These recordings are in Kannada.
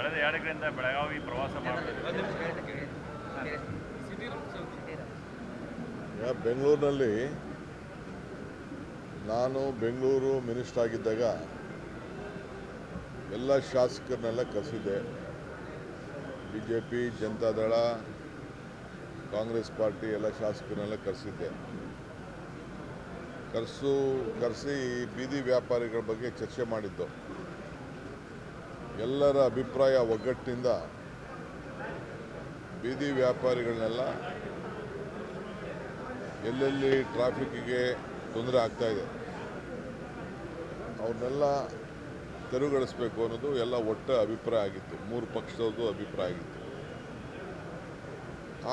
ಕಳೆದ 2 ದಿನದಿಂದ ಬೆಳಗಾವಿ ಪ್ರವಾಸ ಮಾಡಿದ್ರು. ಬೆಂಗಳೂರಿನಲ್ಲಿ ನಾನು ಬೆಂಗಳೂರು ಮಿನಿಸ್ಟರ್ ಆಗಿದ್ದಾಗ ಎಲ್ಲ ಶಾಸಕರನ್ನೆಲ್ಲ ಕರೆಸಿದ್ದೆ. BJP, ಜನತಾದಳ, ಕಾಂಗ್ರೆಸ್ ಪಾರ್ಟಿ ಎಲ್ಲ ಶಾಸಕರನ್ನೆಲ್ಲ ಕರೆಸಿದ್ದೆ. ಕರೆಸಿ ಬೀದಿ ವ್ಯಾಪಾರಿಗಳ ಬಗ್ಗೆ ಚರ್ಚೆ ಮಾಡಿದ್ದು. ಎಲ್ಲರ ಅಭಿಪ್ರಾಯ ಒಗ್ಗಟ್ಟಿನಿಂದ ಬೀದಿ ವ್ಯಾಪಾರಿಗಳನ್ನೆಲ್ಲ ಎಲ್ಲೆಲ್ಲಿ ಟ್ರಾಫಿಕ್ಕಿಗೆ ತೊಂದರೆ ಆಗ್ತಾಯಿದೆ ಅವ್ರನ್ನೆಲ್ಲ ತೆರವುಗೊಳಿಸಬೇಕು ಅನ್ನೋದು ಎಲ್ಲ ಒಟ್ಟ ಅಭಿಪ್ರಾಯ ಆಗಿತ್ತು. 3 ಪಕ್ಷದವ್ರದ್ದು ಅಭಿಪ್ರಾಯ ಆಗಿತ್ತು.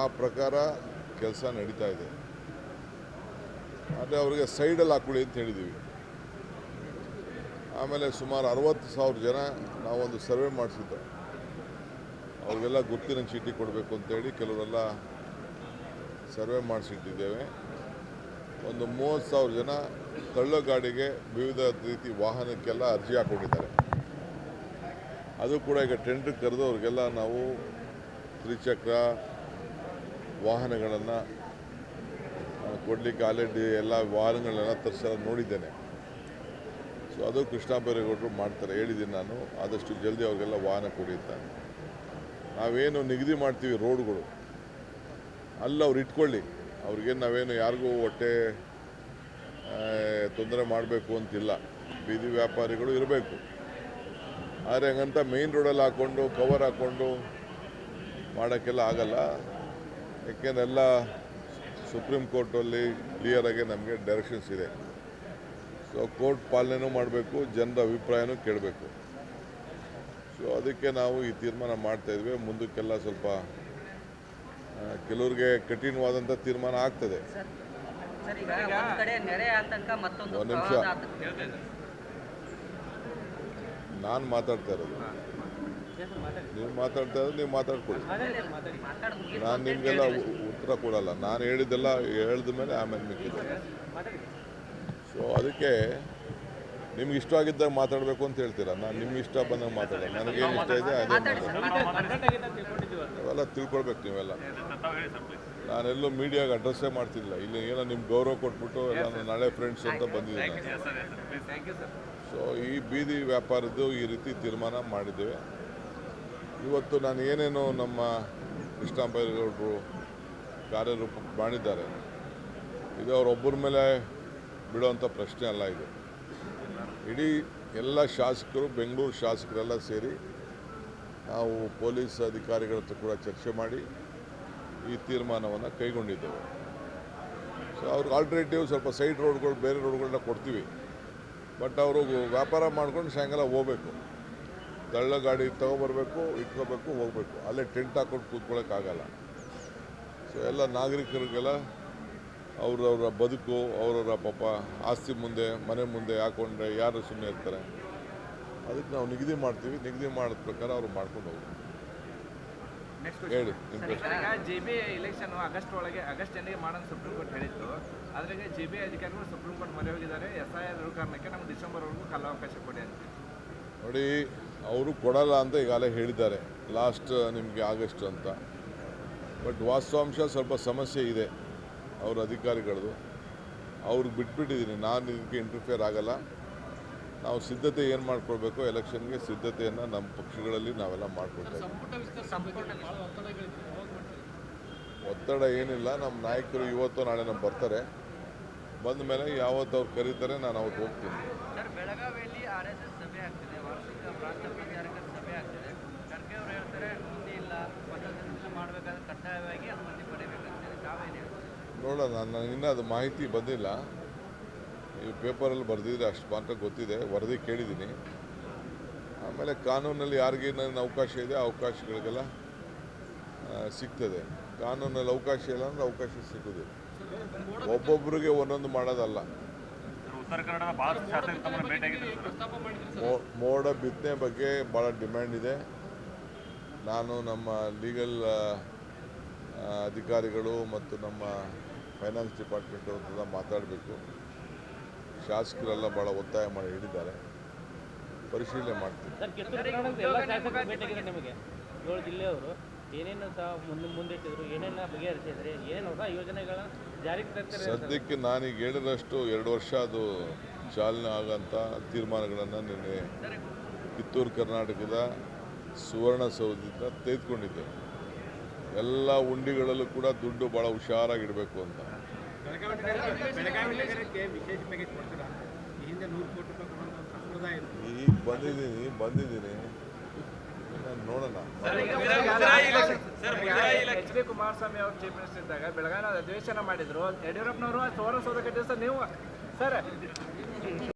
ಆ ಪ್ರಕಾರ ಕೆಲಸ ನಡೀತಾ ಇದೆ. ಆದರೆ ಅವರಿಗೆ ಸೈಡಲ್ಲಿ ಹಾಕೊಳ್ಳಿ ಅಂತ ಹೇಳಿದ್ದೀವಿ. ಆಮೇಲೆ ಸುಮಾರು 60,000 ಜನ ನಾವೊಂದು ಸರ್ವೆ ಮಾಡಿಸಿದ್ದು. ಅವ್ರಿಗೆಲ್ಲ ಗುರುತಿನ ಚೀಟಿ ಕೊಡಬೇಕು ಅಂತೇಳಿ ಕೆಲವರೆಲ್ಲ ಸರ್ವೆ ಮಾಡಿಸಿಟ್ಟಿದ್ದೇವೆ. ಒಂದು 30,000 ಜನ ತಳ್ಳೋ ಗಾಡಿಗೆ ವಿವಿಧ ರೀತಿ ವಾಹನಕ್ಕೆಲ್ಲ ಅರ್ಜಿ ಹಾಕ್ಕೊಂಡಿದ್ದಾರೆ. ಅದು ಕೂಡ ಈಗ ಟೆಂಡರ್ ಕರೆದು ಅವ್ರಿಗೆಲ್ಲ ನಾವು ತ್ರಿಚಕ್ರ ವಾಹನಗಳನ್ನು ಕೊಡಲಿಕ್ಕೆ ಆಲ್ರೆಡಿ ಎಲ್ಲ ವಾಹನಗಳನ್ನೆಲ್ಲ ತರಿಸೋದು ನೋಡಿದ್ದೇನೆ. ಸೊ ಅದು ಕೃಷ್ಣ ಬೈರೇಗೌಡರು ಮಾಡ್ತಾರೆ, ಹೇಳಿದ್ದೀನಿ ನಾನು. ಆದಷ್ಟು ಜಲ್ದಿ ಅವ್ರಿಗೆಲ್ಲ ವಾಹನ ಕೊಡಿರ್ತಾನೆ. ನಾವೇನು ನಿಗದಿ ಮಾಡ್ತೀವಿ ರೋಡ್ಗಳು ಅಲ್ಲಿ ಅವ್ರು ಇಟ್ಕೊಳ್ಳಿ. ಅವ್ರಿಗೇನು ನಾವೇನು ಯಾರಿಗೂ ಹೊಟ್ಟೆ ತೊಂದರೆ ಮಾಡಬೇಕು ಅಂತಿಲ್ಲ. ಬೀದಿ ವ್ಯಾಪಾರಿಗಳು ಇರಬೇಕು. ಆದರೆ ಹಂಗಂತ ಮೇಯ್ನ್ ರೋಡಲ್ಲಿ ಹಾಕ್ಕೊಂಡು ಕವರ್ ಹಾಕ್ಕೊಂಡು ಮಾಡೋಕ್ಕೆಲ್ಲ ಆಗಲ್ಲ. ಯಾಕೆಂದ್ರೆ ಎಲ್ಲ ಸುಪ್ರೀಂ ಕೋರ್ಟಲ್ಲಿ ಕ್ಲಿಯರಾಗಿ ನಮಗೆ ಡೈರೆಕ್ಷನ್ಸ್ ಇದೆ. ಸೊ ಕೋರ್ಟ್ ಪಾಲನೆನೂ ಮಾಡಬೇಕು, ಜನರ ಅಭಿಪ್ರಾಯನೂ ಕೇಳಬೇಕು. ಸೊ ಅದಕ್ಕೆ ನಾವು ಈ ತೀರ್ಮಾನ ಮಾಡ್ತಾಯಿದ್ವಿ. ಮುಂದಕ್ಕೆಲ್ಲ ಸ್ವಲ್ಪ ಕೆಲವ್ರಿಗೆ ಕಠಿಣವಾದಂಥ ತೀರ್ಮಾನ ಆಗ್ತದೆ. ಒಂದು ನಿಮಿಷ, ನಾನು ಮಾತಾಡ್ತಾ ಇರೋದು, ನೀವು ಮಾತಾಡ್ತಾ ಇರೋದು ನೀವು ಮಾತಾಡ್ಕೊಳ್ಳಿ. ನಾನು ನಿಮಗೆಲ್ಲ ಉತ್ತರ ಕೊಡಲ್ಲ. ನಾನು ಹೇಳಿದ್ದೆಲ್ಲ ಹೇಳಿದ ಮೇಲೆ ಆಮೇಲೆ ಮಿಕ್ಕಿದ್ದು. ಸೊ ಅದಕ್ಕೆ ನಿಮ್ಗೆ ಇಷ್ಟ ಆಗಿದ್ದಾಗ ಮಾತಾಡಬೇಕು ಅಂತ ಹೇಳ್ತೀರಾ. ನಾನು ನಿಮ್ಗೆ ಇಷ್ಟ ಬಂದಾಗ ಮಾತಾಡೋದು. ನನಗೇನು ಇಷ್ಟ ಇದೆ ಅದೇ ಅವೆಲ್ಲ ತಿಳ್ಕೊಳ್ಬೇಕು ನೀವೆಲ್ಲ. ನಾನೆಲ್ಲೂ ಮೀಡಿಯಾಗೆ ಅಡ್ರೆಸ್ಸೇ ಮಾಡ್ತಿಲ್ಲ. ಇಲ್ಲಿ ಏನೋ ನಿಮ್ಗೆ ಗೌರವ ಕೊಟ್ಬಿಟ್ಟು ನಾನು ನಾಳೆ ಫ್ರೆಂಡ್ಸ್ ಅಂತ ಬಂದಿದ್ದೀನಿ. ಸೊ ಈ ಬೀದಿ ವ್ಯಾಪಾರದ್ದು ಈ ರೀತಿ ತೀರ್ಮಾನ ಮಾಡಿದ್ದೇವೆ. ಇವತ್ತು ನಾನು ಏನೇನು ನಮ್ಮ ಕೃಷ್ಣ ಬೈರೇಗೌಡರು ಕಾರ್ಯರೂಪ ಮಾಡಿದ್ದಾರೆ, ಇದು ಅವರೊಬ್ಬರ ಮೇಲೆ ಬಿಡುವಂಥ ಪ್ರಶ್ನೆ ಅಲ್ಲ. ಇದು ಇಡೀ ಎಲ್ಲ ಶಾಸಕರು, ಬೆಂಗಳೂರು ಶಾಸಕರೆಲ್ಲ ಸೇರಿ ನಾವು ಪೊಲೀಸ್ ಅಧಿಕಾರಿಗಳ ಹತ್ರ ಕೂಡ ಚರ್ಚೆ ಮಾಡಿ ಈ ತೀರ್ಮಾನವನ್ನು ಕೈಗೊಂಡಿದ್ದೇವೆ. ಸೊ ಅವ್ರಿಗೆ ಆಲ್ಟರ್ನೇಟಿವ್ ಸ್ವಲ್ಪ ಸೈಡ್ ರೋಡ್ಗಳು, ಬೇರೆ ರೋಡ್ಗಳನ್ನ ಕೊಡ್ತೀವಿ. ಬಟ್ ಅವರು ವ್ಯಾಪಾರ ಮಾಡ್ಕೊಂಡು ಸಾಯಂಕಾಲ ಹೋಗಬೇಕು. ತಳ್ಳ ಗಾಡಿ ತೊಗೊಬರ್ಬೇಕು, ಇಟ್ಕೋಬೇಕು, ಹೋಗಬೇಕು. ಅಲ್ಲೇ ಟೆಂಟ್ ಹಾಕ್ಕೊಂಡು ಕೂತ್ಕೊಳ್ಳೋಕ್ಕಾಗಲ್ಲ. ಸೊ ಎಲ್ಲ ನಾಗರಿಕರಿಗೆಲ್ಲ ಅವ್ರವ್ರ ಬದುಕು, ಅವರವರ ಪಾಪ ಆಸ್ತಿ ಮುಂದೆ, ಮನೆ ಮುಂದೆ ಹಾಕ್ಕೊಂಡ್ರೆ ಯಾರು ಸುಮ್ಮನೆ ಇರ್ತಾರೆ. ಅದಕ್ಕೆ ನಾವು ನಿಗದಿ ಮಾಡ್ತೀವಿ. ನಿಗದಿ ಮಾಡಿದ ಪ್ರಕಾರ ಅವರು ಮಾಡ್ಕೊಂಡು ಹೋಗ್ತಾರೆ. ಹೇಳಿ. JBI ಎಲೆಕ್ಷನ್ ಆಗಸ್ಟ್ ಎಂಡಿಗೆ ಮಾಡೋಣ ಸುಪ್ರೀಂ ಕೋರ್ಟ್ ಹೇಳಿತ್ತು. ಅದ್ರಾಗ JBI ಅಧಿಕಾರಿಗಳು ಸುಪ್ರೀಂ ಕೋರ್ಟ್ ಮೊರೆ ಹೋಗಿದ್ದಾರೆ. SIR ಕಾರಣಕ್ಕೆ ನಮ್ಗೆ ಡಿಸೆಂಬರ್ವರೆಗೂ ಕಾಲಾವಕಾಶ ಕೊಡಿ ಅಂತ. ನೋಡಿ, ಅವರು ಕೊಡಲ್ಲ ಅಂತ ಈಗಾಗಲೇ ಹೇಳಿದ್ದಾರೆ, ಲಾಸ್ಟ್ ನಿಮಗೆ ಆಗಸ್ಟ್ ಅಂತ. ಬಟ್ ವಾಸ್ತವಾಂಶ ಸ್ವಲ್ಪ ಸಮಸ್ಯೆ ಇದೆ ಅವ್ರ ಅಧಿಕಾರಿಗಳದ್ದು. ಅವ್ರಿಗೆ ಬಿಟ್ಬಿಟ್ಟಿದ್ದೀನಿ. ನಾನು ಇದಕ್ಕೆ ಇಂಟರ್ಫಿಯರ್ ಆಗಲ್ಲ. ನಾವು ಸಿದ್ಧತೆ ಏನು ಮಾಡ್ಕೊಳ್ಬೇಕು, ಎಲೆಕ್ಷನ್ಗೆ ಸಿದ್ಧತೆಯನ್ನು ನಮ್ಮ ಪಕ್ಷಗಳಲ್ಲಿ ನಾವೆಲ್ಲ ಮಾಡ್ಕೊಳ್ತೇವೆ. ಒತ್ತಡ ಏನಿಲ್ಲ. ನಮ್ಮ ನಾಯಕರು ಇವತ್ತು ನಾಳೆ ನಮ್ಮ ಬರ್ತಾರೆ. ಬಂದ ಮೇಲೆ ಯಾವತ್ತು ಅವ್ರು ಕರೀತಾರೆ ನಾನು ಅವತ್ತು ಹೋಗ್ತೀನಿ. ಬೆಳಗಾವಿಯಲ್ಲಿ RSS ಸಭೆ ಆಗ್ತಿದೆ, ವಾರ್ಷಿಕ ಪ್ರಾಂತ ಪ್ರಚಾರಕರ ಸಭೆ ಆಗ್ತಿದೆ. ಖರ್ಗೆ ಅವರು ಹೇಳ್ತಾರೆ ಅನುಮತಿ ಇಲ್ಲ, ಪದಗ್ರಹಣ ಮಾಡಬೇಕಾದ್ರೆ ಕಡ್ಡಾಯವಾಗಿ ಅನುಮತಿ ಪಡೆಯಬೇಕಾಗ್ತದೆ. ತಾವೇನು ಹೇಳ್ತಾರೆ? ನೋಡೋಣ, ನನಗಿನ್ನೂ ಅದು ಮಾಹಿತಿ ಬಂದಿಲ್ಲ. ಈ ಪೇಪರಲ್ಲಿ ಬರೆದಿದ್ರೆ ಅಷ್ಟು ಮಾತ್ರ ಗೊತ್ತಿದೆ. ವರದಿ ಕೇಳಿದ್ದೀನಿ. ಆಮೇಲೆ ಕಾನೂನಲ್ಲಿ ಯಾರಿಗೇನೇನು ಅವಕಾಶ ಇದೆ ಆ ಅವಕಾಶಗಳಿಗೆಲ್ಲ ಸಿಗ್ತದೆ. ಕಾನೂನಲ್ಲಿ ಅವಕಾಶ ಇಲ್ಲ ಅಂದರೆ ಅವಕಾಶ ಸಿಗೋದಿಲ್ಲ. ಒಬ್ಬೊಬ್ಬರಿಗೆ ಒಂದೊಂದು ಮಾಡೋದಲ್ಲ. ಉತ್ತರ ಕನ್ನಡದ ಭಾಳಷ್ಟು ಶಾಸಕರು ತಮ್ಮನ್ನು ಭೇಟಿಯಾಗಿದ್ದರು. ಮೋಡ ಬಿತ್ತನೆ ಬಗ್ಗೆ ಭಾಳ ಡಿಮ್ಯಾಂಡ್ ಇದೆ. ನಾನು ನಮ್ಮ ಲೀಗಲ್ ಅಧಿಕಾರಿಗಳು ಮತ್ತು ನಮ್ಮ ಫೈನಾನ್ಸ್ ಡಿಪಾರ್ಟ್ಮೆಂಟ್ ಅವ್ರನ್ನೆಲ್ಲ ಮಾತಾಡಬೇಕು. ಶಾಸಕರೆಲ್ಲ ಭಾಳ ಒತ್ತಾಯ ಮಾಡಿ ಹೇಳಿದ್ದಾರೆ. ಪರಿಶೀಲನೆ ಮಾಡ್ತೀನಿ. ಸರ್, ಕಿತ್ತೂರು ಕರ್ನಾಟಕದ ಎಲ್ಲ ಶಾಸಕರು ಭೇಟಿಯಾಗಿದ್ದಾರೆ ನಿಮಗೆ 7 ಜಿಲ್ಲೆಯವರು ಏನೇನು ಮುಂದಿಟ್ಟಿದ್ರು, ಏನೇನು ಬಗೆಹರಿಸಿದ್ರೆ, ಏನೇನು ಹೊಸ ಯೋಜನೆಗಳ ಜಾರಿಗೆ ತರ್ತಾರೆ? ಸದ್ಯಕ್ಕೆ ನಾನೀಗ ಹೇಳಿದಷ್ಟು 2 ವರ್ಷ ಅದು ಚಾಲನೆ ಆಗೋಂಥ ತೀರ್ಮಾನಗಳನ್ನು ನಿನ್ನೆ ಕಿತ್ತೂರು ಕರ್ನಾಟಕದ ಸುವರ್ಣಸೌಧದಿಂದ ತೆಗೆದುಕೊಂಡಿದ್ದೆ. ಎಲ್ಲ ಉಂಡಿಗಳಲ್ಲೂ ಕೂಡ ದುಡ್ಡು ಭಾಳ ಹುಷಾರಾಗಿಡಬೇಕು ಅಂತ. ಬೆಳಗಾವಿ ನಗರಕ್ಕೆ ವಿಶೇಷ ಪ್ಯಾಕೇಜ್ ಕೊಡ್ತೀರಾ? ಈ ಹಿಂದೆ 100 ಕೋಟಿ ರೂಪಾಯಿ ಕೊಡುವಂಥ ಒಂದು ಸಂಪ್ರದಾಯ ಇದೆ. ಈಗ ಬಂದಿದ್ದೀನಿ ನಾನು ನೋಡೋಣ. ಎಚ್ ಡಿ ಕುಮಾರಸ್ವಾಮಿ ಅವರು ಚೀಫ್ ಮಿನಿಸ್ಟರ್ ಇದ್ದಾಗ ಬೆಳಗಾವಿ ಅಧಿವೇಶನ ಮಾಡಿದ್ರು. ಯಡಿಯೂರಪ್ಪನವರು ಸುವರ್ಣಸೌಧ ಕಟ್ಟಿದ್ರು ಸರ್. ನೀವು ಸರ್